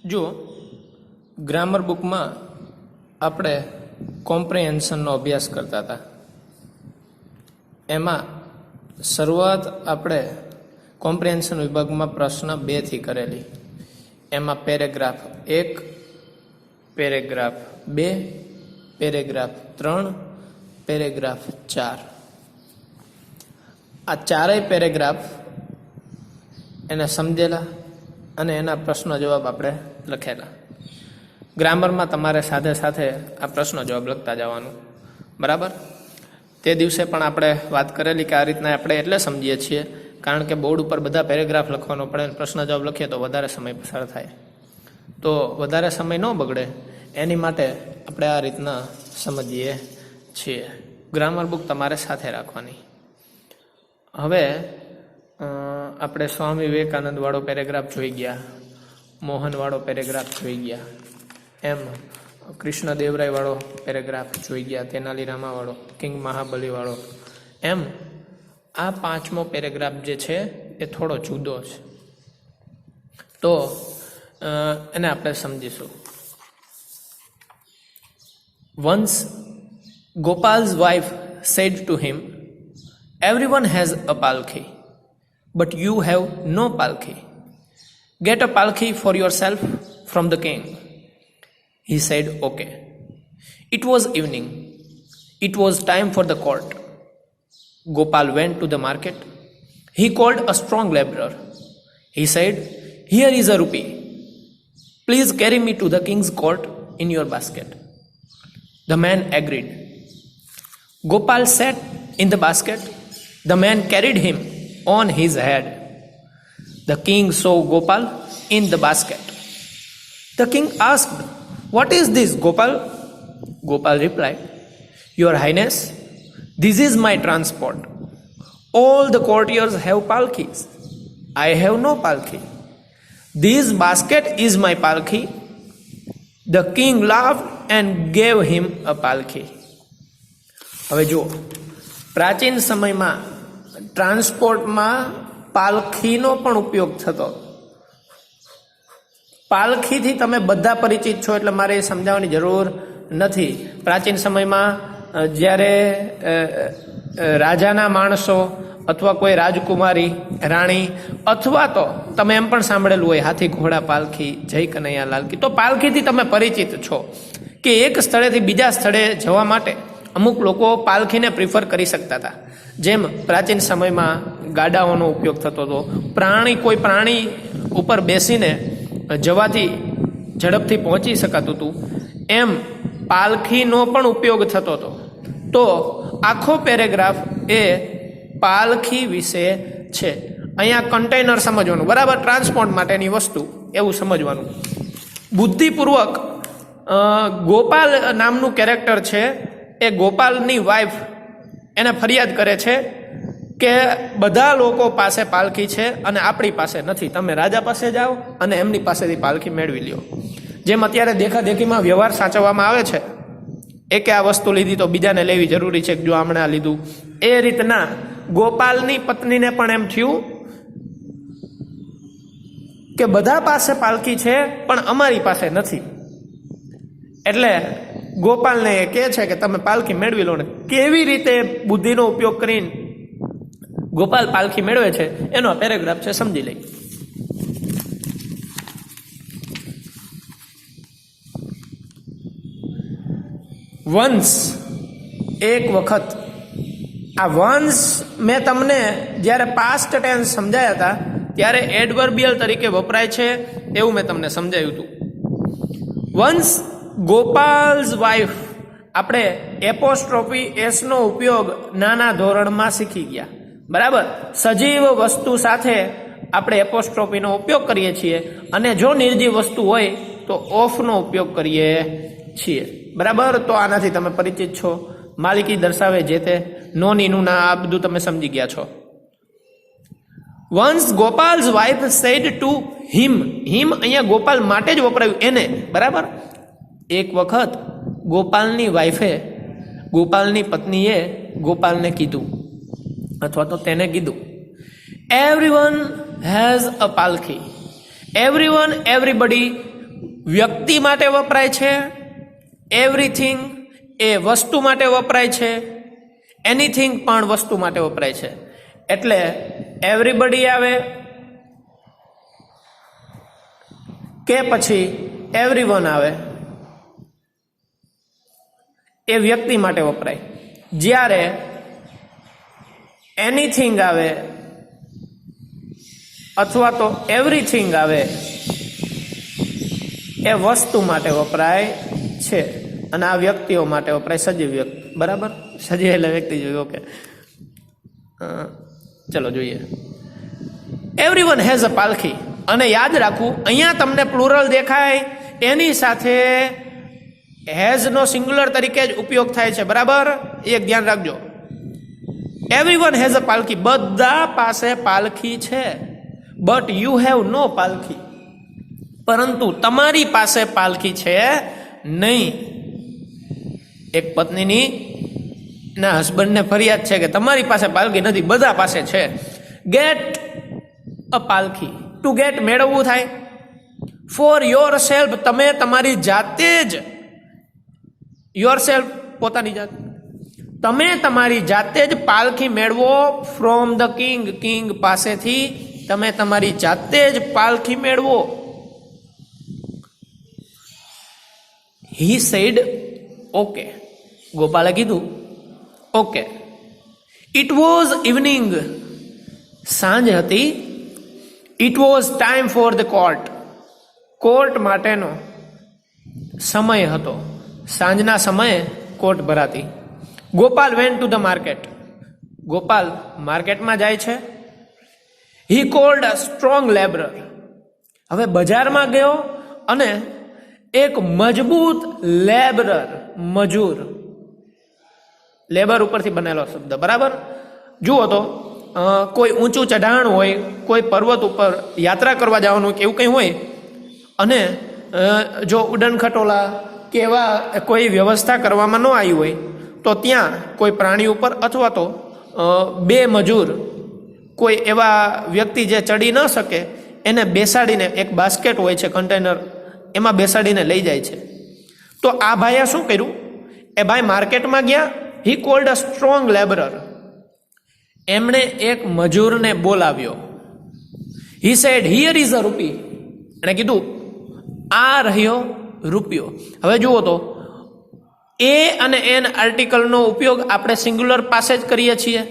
જો ગ્રામર બુકમાં આપણે કોમ્પ્રિહેન્શનનો અભ્યાસ કરતા હતા. એમાં શરૂઆત આપણે કોમ્પ્રિહેન્શન વિભાગમાં પ્રશ્ન 2 થી કરેલી. એમાં પેરેગ્રાફ 1, પેરેગ્રાફ 2, પેરેગ્રાફ 3, પેરેગ્રાફ 4. આ ચારેય પેરેગ્રાફ એને સમજેલા અને એના પ્રશ્નો જવાબ આપણે લખેલા. ગ્રામરમાં તમારે સાથે સાથે આ પ્રશ્નો જવાબ લખતા જવાનું, બરાબર. તે દિવસે પણ આપણે વાત કરેલી કે આ રીતના આપણે એટલે સમજીએ છીએ કારણ કે બોર્ડ ઉપર બધા પેરેગ્રાફ લખવાનો પડે, પ્રશ્ન જવાબ લખીએ તો વધારે સમય પસાર થાય, તો વધારે સમય ન બગડે એની માટે આપણે આ રીતના સમજીએ છીએ. ગ્રામર બુક તમારે સાથે રાખવાની. હવે આપણે સ્વામી વિવેકાનંદ વાળો પેરેગ્રાફ જોઈ ગયા, મોહન વાળો પેરેગ્રાફ જોઈ ગયા, એમ કૃષ્ણદેવરાય વાળો પેરેગ્રાફ જોઈ ગયા, તેનાલી રામા વાળો, કિંગ મહાબલી વાળો. એમ આ 5મો પેરેગ્રાફ જે છે એ થોડો જુદો છે, તો એને આપણે સમજીશું. Once Gopal's wife said to him, "Everyone has a palki, but you have no palki. Get a palki for yourself from the king." He said, "Okay." It was evening. It was time for the court. Gopal went to the market. He called a strong laborer. He said, "Here is a rupee. Please carry me to the king's court in your basket." The man agreed. Gopal sat in the basket. The man carried him on his head. The king saw Gopal in the basket. The king asked, "What is this, Gopal?" Gopal replied, "Your Highness, this is my transport. All the courtiers have palkis. I have no palki. This basket is my palki." The king laughed and gave him a palki. હવે જુઓ, પ્રાચીન સમયમાં ટ્રાન્સપોર્ટમાં પાલખીનો પણ ઉપયોગ થતો. પાલખીથી તમે બધા પરિચિત છો એટલે મારે એ સમજાવવાની જરૂર નથી. પ્રાચીન સમયમાં જ્યારે રાજાના માણસો અથવા કોઈ રાજકુમારી, રાણી, અથવા તો તમે એમ પણ સાંભળેલું હોય હાથી ઘોડા પાલખી, જય કનૈયા લાલકી, તો પાલખીથી તમે પરિચિત છો કે એક સ્થળેથી બીજા સ્થળે જવા માટે અમુક લોકો પાલખીને પ્રિફર કરી શકતા હતા. જેમ પ્રાચીન સમયમાં ગાડાઓનો ઉપયોગ થતો હતો, કોઈ પ્રાણી ઉપર બેસીને જવાથી ઝડપથી પહોંચી શકાતું હતું, એમ પાલખીનો પણ ઉપયોગ થતો હતો. તો આખો પેરેગ્રાફ એ પાલખી વિશે છે. અહીંયા કન્ટેનર સમજવાનું, બરાબર, ટ્રાન્સપોર્ટ માટેની વસ્તુ એવું સમજવાનું. બુદ્ધિપૂર્વક ગોપાલ નામનું કેરેક્ટર છે, એ ગોપાલની વાઈફ એને ફરિયાદ કરે છે કે બધા લોકો પાસે પાલખી છે અને આપણી પાસે નથી, તમે રાજા પાસે જાઓ અને એમની પાસેથી પાલખી મેળવી લ્યો. જેમ અત્યારે દેખાદેખીમાં વ્યવહાર સાચવવામાં આવે છે, એકે આ વસ્તુ લીધી તો બીજાને લેવી જરૂરી છે, જો આમણે આ લીધું, એ રીતના ગોપાલની પત્નીને પણ એમ થયું કે બધા પાસે પાલખી છે પણ અમારી પાસે નથી. એટલે ગોપાલને એ કહે છે કે તમે પાલખી મેળવી લો ને. કેવી રીતે બુદ્ધિનો ઉપયોગ કરીને ગોપાલ પાલખી મેળવે છે એનો પેરેગ્રાફ છે, સમજી લઈ. વંશ, એક વખત. આ વંશ મેં તમને જ્યારે પાસ્ટ ટેન્સ સમજાયા હતા ત્યારે એડવર્બિયલ તરીકે વપરાય છે એવું મેં તમને સમજાવ્યું હતું. વંશ ગોપાલ્સ વાઇફ, આપણે એપોસ્ટ્રોફી એસનો ઉપયોગ નાના ધોરણમાં શીખી ગયા, બરાબર. સજીવ વસ્તુ સાથે આપણે એપોસ્ટ્રોફીનો ઉપયોગ કરીએ છીએ અને જો નિર્જીવ વસ્તુ હોય તો ઓફનો ઉપયોગ કરીએ છીએ, બરાબર. તો આનાથી તમે પરિચિત છો. માલિકી દર્શાવે જે તે, નોનીનું ના, આ બધું તમે સમજી ગયા છો. Once Gopal's wife said to him, him અહીંયા ગોપાલ માટે જ વપરાયું, એને, બરાબર. એક વખત ગોપાલની વાઈફે, ગોપાલની પત્નીએ ગોપાલને કીધું અથવા તો તેને કીધું, "Everyone has a palki. Everybody વ્યક્તિ માટે વપરાય છે, એવરીથિંગ એ વસ્તુ માટે વપરાય છે, એનીથિંગ પણ વસ્તુ માટે વપરાય છે. એટલે એવરીબડી આવે કે પછી એવરીવન આવે એ વ્યક્તિ માટે વપરાય. જ્યારે એનીથિંગ આવે અથવા તો એવરીથિંગ આવે એ વસ્તુ માટે વપરાય છે અને આ વ્યક્તિઓ માટે વપરાય, સજીવ વ્યક્તિ. બરાબર, સજીવ એટલે વ્યક્તિ જોયું. ઓકે, ચલો જોઈએ. Everyone has a palkhi. અને યાદ રાખવું, અહીંયા તમને પ્લુરલ દેખાય એની સાથે હેઝ નો સિંગ્યુલર તરીકે જ ઉપયોગ થાય છે. બરાબર, એક ધ્યાન રાખજો. એવરીવન હેઝ અ પાલખી, બધા પાસે પાલખી છે. બટ યુ હેવ નો પાલખી, પરંતુ તમારી પાસે પાલખી છે નહીં. એક પત્નીની ના હસબન્ડને ફરિયાદ છે કે તમારી પાસે પાલખી નથી, બધા પાસે છે. ગેટ અ પાલખી, ટુ ગેટ મેળવવું થાય. ફોર યોર સેલ્ફ, તમે તમારી જાતે જ, યોર સેલ્ફ પોતાની જાત, તમે તમારી જાતે જ પાલખી મેળવો. ફ્રોમ ધ કિંગ, કિંગ પાસેથી તમે તમારી જાતે જ પાલખી મેળવો. હી સેડ ઓકે, ગોપાલે કીધું ઓકે. ઇટ વોઝ ઇવનિંગ, સાંજ હતી. It was time for the court, court માટેનો સમય હતો. સાંજના સમયે કોર્ટ ભરાતી. Gopal went to the market, Gopal માર્કેટમાં જાય છે. હી કોલ્ડ અ સ્ટ્રોંગ લેબરર, હવે બજારમાં ગયો અને એક મજબૂત લેબરર, મજૂર, લેબર ઉપરથી બનેલો શબ્દ. બરાબર, જુઓ તો કોઈ ઊંચું ચઢાણ હોય, કોઈ પર્વત ઉપર યાત્રા કરવા જવાનું કે એવું કંઈ હોય અને જો ઉડન ખટોલા કે એવા કોઈ વ્યવસ્થા કરવામાં ન આવી હોય તો ત્યાં કોઈ પ્રાણી ઉપર અથવા તો બે મજૂર, કોઈ એવા વ્યક્તિ જે ચડી ન શકે એને બેસાડીને, એક બાસ્કેટ હોય છે કન્ટેનર, એમાં બેસાડીને લઈ જાય છે. તો આ ભાઈએ શું કર્યું? એ ભાઈ માર્કેટમાં ગયા. હી કોલ્ડ અ સ્ટ્રોંગ લેબરર, એમણે એક મજૂરને બોલાવ્યો. He said here is a રૂપી, એણે કીધું આ રહ્યો રૂપિયો. હવે જુઓ તો એ અને એન આર્ટિકલનો ઉપયોગ આપણે સિંગ્યુલર પાસે જ કરીએ છીએ.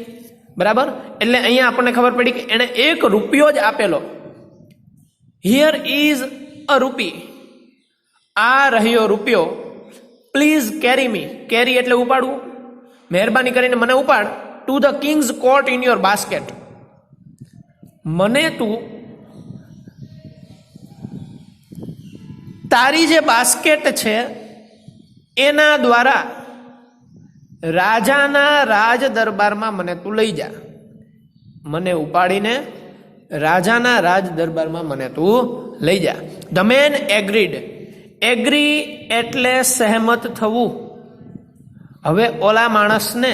બરાબર, એટલે અહીંયા આપણને ખબર પડી કે એણે એક રૂપિયો જ આપેલો. હિયર ઇઝ અ રૂપી, આ રહ્યો રૂપિયો. પ્લીઝ કેરી મી, કેરી એટલે ઉપાડવું, મહેરબાની કરીને મને ઉપાડ. To the king's court in your basket, મને તું તારી જે બાસ્કેટ છે એના દ્વારા રાજાના રાજ દરબારમાં મને તું લઈ જા. મને ઉપાડીને રાજાના રાજ દરબારમાં મને તું લઈ જા. ધ મેન એગ્રીડ, એગ્રી એટલે સહેમત થવું. હવે ઓલા માણસને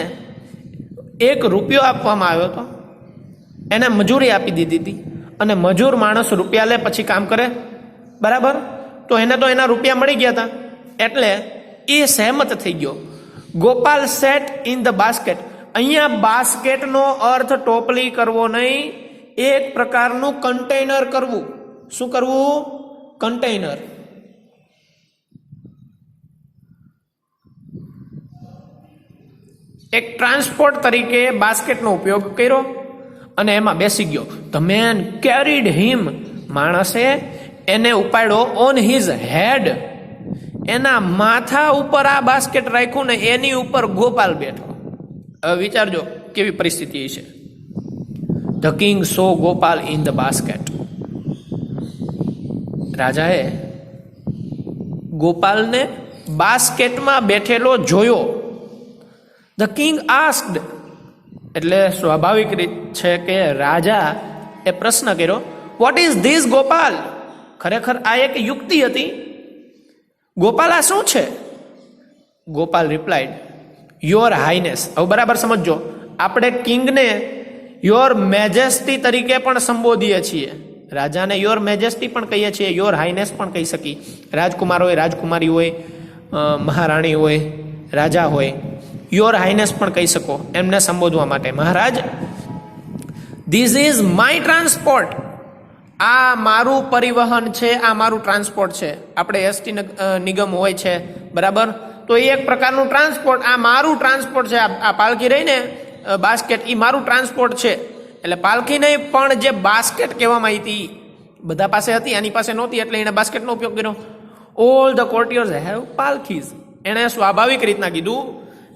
એક રૂપિયો આપવામાં આવ્યો હતો, એને મજૂરી આપી દીધી હતી અને મજૂર માણસ રૂપિયા લે પછી કામ કરે. બરાબર, તો એને તો એના રૂપિયા મળી ગયા હતા એટલે એ સહેમત થઈ ગયો. Gopal set in the basket, અહીંયા બાસ્કેટનો અર્થ ટોપલી કરવો નહીં, એક પ્રકારનું કન્ટેનર કરવું. શું કરવું? કન્ટેનર. એક ટ્રાન્સપોર્ટ તરીકે બાસ્કેટનો ઉપયોગ કર્યો અને એમાં બેસી ગયો. ધ મેન કેરીડ હિમ, માણસે એને ઉપાડ્યો ઓન હિઝ હેડ, એના માથા ઉપર આ બાસ્કેટ રાખ્યું ને એની ઉપર ગોપાલ બેઠો. હવે વિચારજો કેવી પરિસ્થિતિ છે. The king so Gopal in the basket, રાજાએ ગોપાલને બાસ્કેટમાં બેઠેલો જોયો. ધ કિંગ આસ્ક્ડ, એટલે સ્વાભાવિક રીત છે કે રાજા એ પ્રશ્ન કર્યો, વોટ ઇઝ ધીસ ગોપાલ? ખરેખર આ એક યુક્તિ હતી. ગોપાલ આ શું છે? Gopal replied, your highness. હવે બરાબર સમજો, આપણે કિંગને યોર મેજેસ્ટી તરીકે પણ સંબોધીએ છીએ. રાજાને યોર મેજેસ્ટી પણ કહીએ છીએ, યોર હાઈનેસ પણ કહી શકીએ. રાજકુમાર હોય, રાજકુમારી હોય, મહારાણી હોય, રાજા હોય, યોર હાઈનેસ પણ કહી શકો એમને સંબોધવા માટે. મહારાજ, ધીસ ઇઝ માય ટ્રાન્સપોર્ટ. આ મારું પરિવહન છે, આ મારું ટ્રાન્સપોર્ટ છે. આપણે એસટી નિગમ હોય છે, બરાબર, તો એ એક પ્રકારનું ટ્રાન્સપોર્ટ. આ મારું ટ્રાન્સપોર્ટ છે. આ પાલખી રહીને બાસ્કેટ, એ મારું ટ્રાન્સપોર્ટ છે. એટલે પાલખી નહીં પણ જે બાસ્કેટ કહેવામાં આવી હતી, બધા પાસે હતી, આની પાસે નહોતી, એટલે એને બાસ્કેટનો ઉપયોગ કર્યો. All the courtiers have palkhis. એણે સ્વાભાવિક રીતના કીધું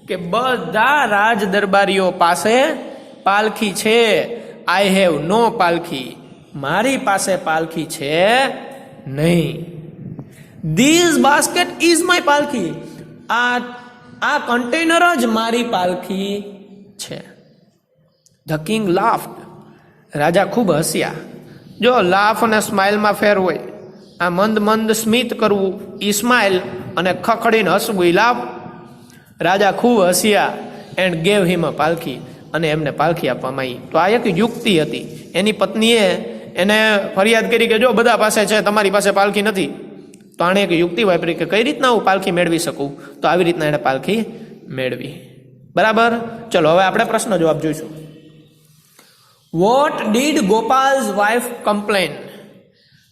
કે બધા રાજ દરબારીઓ પાસે પાલખી છે. I have no palkhi. મારી પાસે પાલખી છે નહીં. This basket is my palkhi. આ કન્ટેનર જ મારી પાલખી છે. The king laughed. રાજા ખૂબ હસ્યા. જો લાફ અને સ્માઇલમાં ફેર હોય. આ મંદ મંદ સ્મિત કરવું ઈ સ્માઇલ, અને ખખડીને હસવું ઈ લાફ. રાજા ખૂબ હસ્યા and gave him a palkhi, અને એમને પાલખી આપવામાં આવી. તો આ એક યુક્તિ હતી. એની પત્નીએ એને ફરિયાદ કરી કે જો બધા પાસે છે, તમારી પાસે પાલખી નથી. તો આણે એક યુક્તિ વાપરી કે કઈ રીતના હું પાલખી મેળવી શકું. તો આવી રીતના એણે પાલખી મેળવી. બરાબર. ચલો હવે આપણે પ્રશ્ન જવાબ જોઈશું. What did Gopal's wife complain.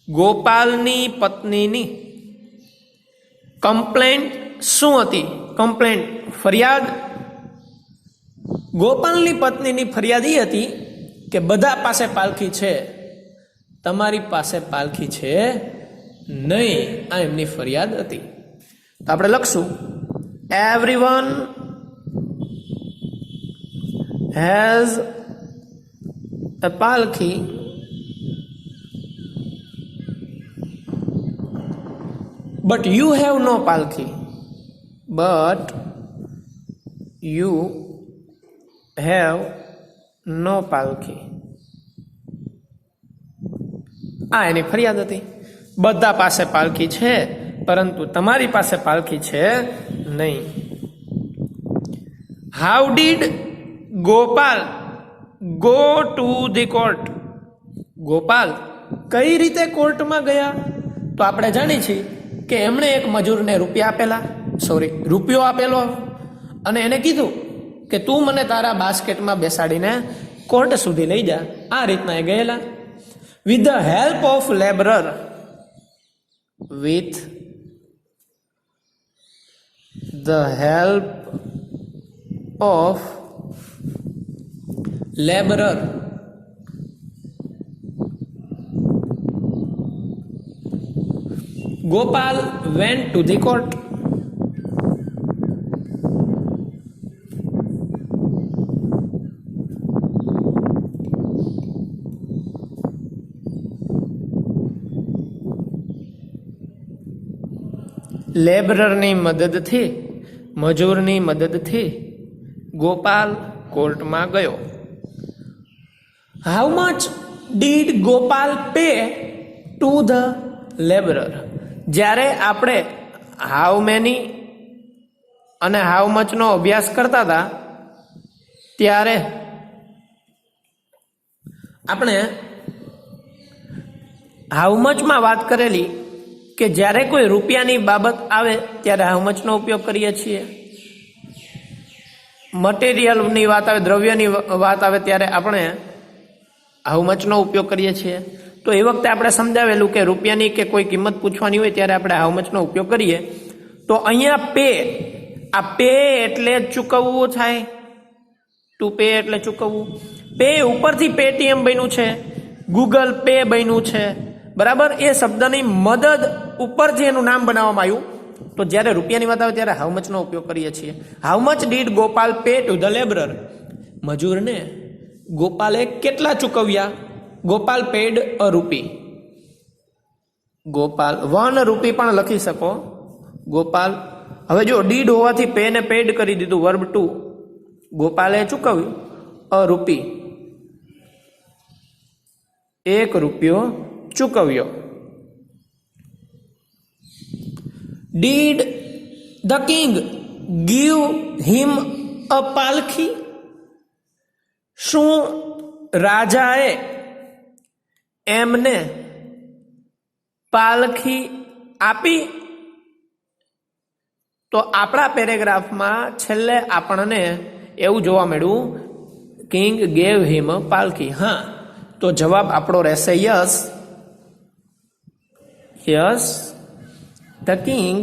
ગોપાલની પત્નીની કમ્પ્લેન્ટ શું હતી? કમ્પ્લેન્ટ, ફરિયાદ. ગોપાલની પત્નીની ફરિયાદ એ હતી કે બધા પાસે પાલખી છે, તમારી પાસે પાલખી છે નહીં. આ એમની ફરિયાદ હતી. તો આપણે લખશું everyone has a palki but you have no palki. But you have no palki. આ એની ફરિયાદ હતી. બધા પાસે પાલખી છે પરંતુ તમારી પાસે પાલખી છે નહીં. How did Gopal go to the court. Gopal કઈ રીતે કોર્ટમાં ગયા? તો આપણે જાણીએ છીએ કે એમણે એક મજૂરને રૂપિયો આપેલો અને એને કીધું કે તું મને તારા બાસ્કેટમાં બેસાડીને કોર્ટ સુધી લઈ જા. આ રીતના એ ગયેલા. With the help of labourer. With the help of laborer. Gopal went to the court. લેબરરની મદદથી, મજૂરની મદદથી ગોપાલ કોર્ટમાં ગયો. How much did Gopal pay to the labourer. જ્યારે આપણે હાઉ મેની અને હાઉ મચનો અભ્યાસ કરતા હતા ત્યારે આપણે હાઉ મચમાં વાત કરેલી કે જ્યારે કોઈ રૂપિયાની બાબત આવે ત્યારે હાઉ મચનો ઉપયોગ કરીએ છીએ. મટીરિયલની વાત આવે, દ્રવ્યની વાત આવે ત્યારે આપણે હાઉ મચનો ઉપયોગ કરીએ છીએ. તો એ વખતે આપણે સમજાવેલું કે રૂપિયાની કે કોઈ કિંમત પૂછવાની હોય ત્યારે આપણે હાઉ મચનો ઉપયોગ કરીએ. તો અહીંયા પે, આ પે એટલે ચૂકવવું થાય. ટુ પે એટલે ચૂકવવું. પે ઉપરથી પેટીએમ બન્યું છે, ગૂગલ પે બન્યું છે, બરાબર. એ શબ્દની મદદ ઉપરથી એનું નામ બનાવવામાં આવ્યું. તો જ્યારે રૂપિયાની વાત આવે ત્યારે હાઉ મચનો ઉપયોગ કરીએ છીએ. How much did Gopal pay to the labourer. મજૂરને ગોપાલે કેટલા ચૂકવ્યા? ગોપાલ પેડ અ રૂપી. ગોપાલ 1 રૂપી પણ લખી શકો. ગોપાલ, હવે જો ડીડ હોવાથી પે ને પેડ કરી દીધું, વર્બ 2. ગોપાલે ચૂકવ્યું અ રૂપી, 1 રૂપિયો ચૂકવ્યો. Did the king give him a palkhi. શું રાજાએ એમને પાલખી આપી. તો આપણા પેરેગ્રાફમાં છેલ્લે આપણને એવું જોવા મળ્યું, કિંગ ગેવ હિમ પાલખી. હા, તો જવાબ આપણો રહેશે yes. Yes, the king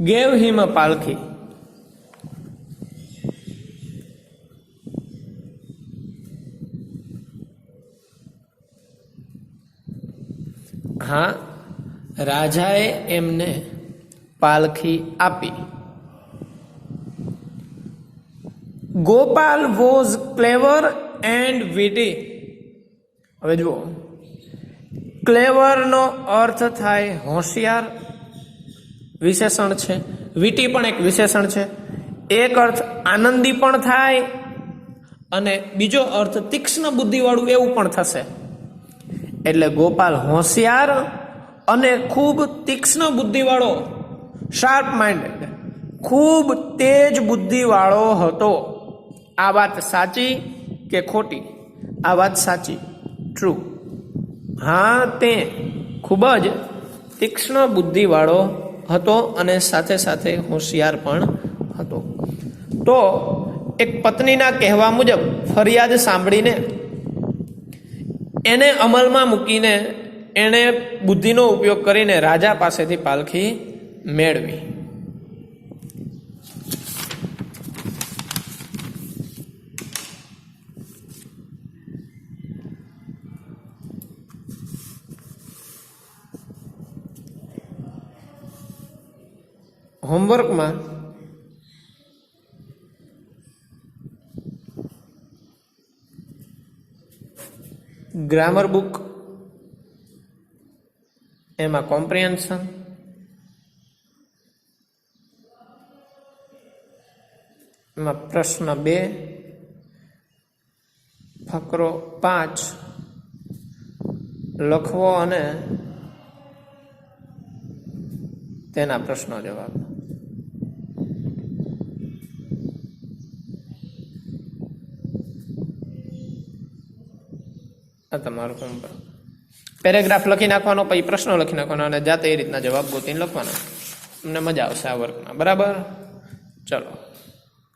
gave him a palki. હા, રાજાએ એમને પાલખી આપી. Gopal was clever and witty. હવે જુઓ, ક્લેવરનો અર્થ થાય હોશિયાર, વિશેષણ છે. વિટી પણ એક વિશેષણ છે. એક અર્થ આનંદી પણ થાય અને બીજો અર્થ તીક્ષ્ણ બુદ્ધિવાળું એવું પણ થશે. એટલે ગોપાલ હોશિયાર અને ખૂબ તીક્ષ્ણ બુદ્ધિવાળો, શાર્પ માઇન્ડેડ, ખૂબ તેજ બુદ્ધિવાળો હતો. આ વાત સાચી કે ખોટી? આ વાત સાચી, ટ્રુ. હા, તે ખૂબ જ તીક્ષ્ણ બુદ્ધિવાળો હતો અને સાથે સાથે હોશિયાર પણ હતો. તો એક પત્નીના કહેવા મુજબ ફરિયાદ સાંભળીને એને અમલમાં મૂકીને એણે બુદ્ધિનો ઉપયોગ કરીને રાજા પાસેથી પાલખી મેળવી. હોમવર્કમાં ગ્રામર બુક, એમાં કોમ્પ્રિહેન્શન, એમાં પ્રશ્ન 2, ફકરો 5 લખવો અને તેના પ્રશ્નો જવાબ. આ તમારું હોમવર્ક. પેરેગ્રાફ લખી નાખવાનો, પછી પ્રશ્નો લખી નાખવાનો અને જાતે એ રીતના જવાબ ગોતીને લખવાનો. તમને મજા આવશે આ વર્કમાં. બરાબર? ચલો.